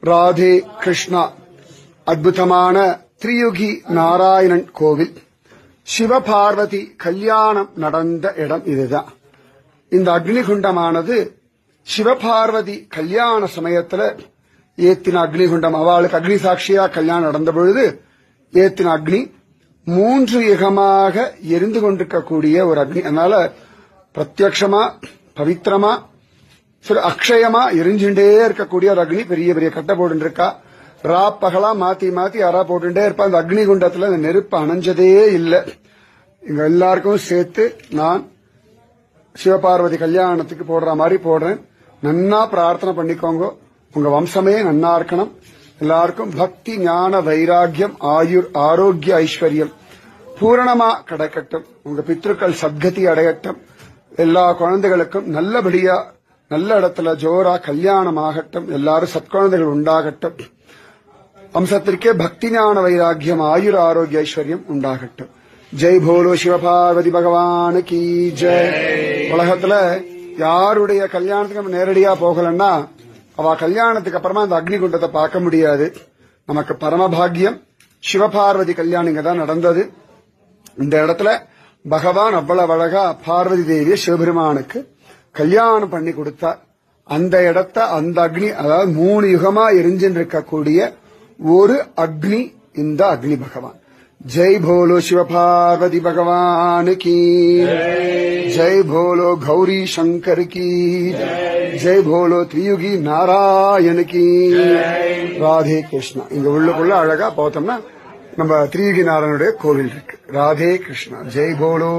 ராதே கிருஷ்ணா. அற்புதமான திரியுகி நாராயணன் கோவில், சிவபார்வதி கல்யாணம் நடந்த இடம் இதுதான். இந்த அக்னிகுண்டமானது சிவபார்வதி கல்யாண சமயத்துல ஏத்தின அக்னிகுண்டம். அவளுக்கு அக்னி சாட்சியா கல்யாணம் நடந்த பொழுது ஏத்தின அக்னி 3 யுகமாக எரிந்து கொண்டிருக்கக்கூடிய ஒரு அக்னி. அதனால பிரத்யக்ஷமா பவித்திரமா அக்ஷயமா எரிஞ்சுட்டே இருக்கக்கூடிய ஒரு அக்னி. பெரிய பெரிய கட்டை போட்டு இருக்கா. பகலா மாத்தி மாத்தி யாரா போட்டுட்டே இருப்பா. அந்த அக்னி குண்டத்துல அந்த நெருப்பு அணைஞ்சதே இல்லை. இங்க எல்லாருக்கும் சேர்த்து நான் சிவபார்வதி கல்யாணத்துக்கு போடுற மாதிரி போடுறேன். நன்னா பிரார்த்தனை பண்ணிக்கோங்க. உங்க வம்சமே நன்னா இருக்கணும். எல்லாருக்கும் பக்தி ஞான வைராக்கியம் ஆயுர் ஆரோக்கிய ஐஸ்வர்யம் பூரணமா கிடைக்கட்டும். உங்க பித்ருக்கள் சத்கதி அடையட்டும். எல்லா குழந்தைகளுக்கும் நல்லபடியா நல்ல இடத்துல ஜோரா கல்யாணம் ஆகட்டும். எல்லாரும் சத்குழந்தைகள் உண்டாகட்டும். வம்சத்திற்கே பக்தி ஞான வைராக்கியம் ஆயுர் ஆரோக்கிய ஐஸ்வர்யம் உண்டாகட்டும். ஜெய் போலோ சிவபார்வதி பகவானுக்கு ஜெய். உலகத்துல யாருடைய கல்யாணத்துக்கு நம்ம நேரடியா போகலன்னா அவ கல்யாணத்துக்கு அப்புறமா அந்த அக்னி குண்டத்தை பார்க்க முடியாது. நமக்கு பரமபாகியம். சிவபார்வதி கல்யாணம் இங்கதான் நடந்தது. இந்த இடத்துல பகவான் அவ்வளவு அழகா பார்வதி தேவிய சிவபெருமானுக்கு கல்யாணம் பண்ணி கொடுத்தார். அந்த இடத்த அந்த அக்னி, அதாவது 3 யுகமா எரிஞ்சின்னு இருக்கக்கூடிய ஒரு அக்னி இந்த அக்னி பகவான். ஜெய் போலோ சிவபார்வதி பகவான் கி ஜெய் போலோ கௌரி சங்கர் கி ஜெய் போலோ திரியுகி நாராயண கி ராதே கிருஷ்ணா. இங்க உள்ளுக்குள்ள அழகா பார்த்தோம்னா நம்ம திரியுகி நாராயணனுடைய கோவில் இருக்கு. ராதே கிருஷ்ணா. ஜெய் போலோ.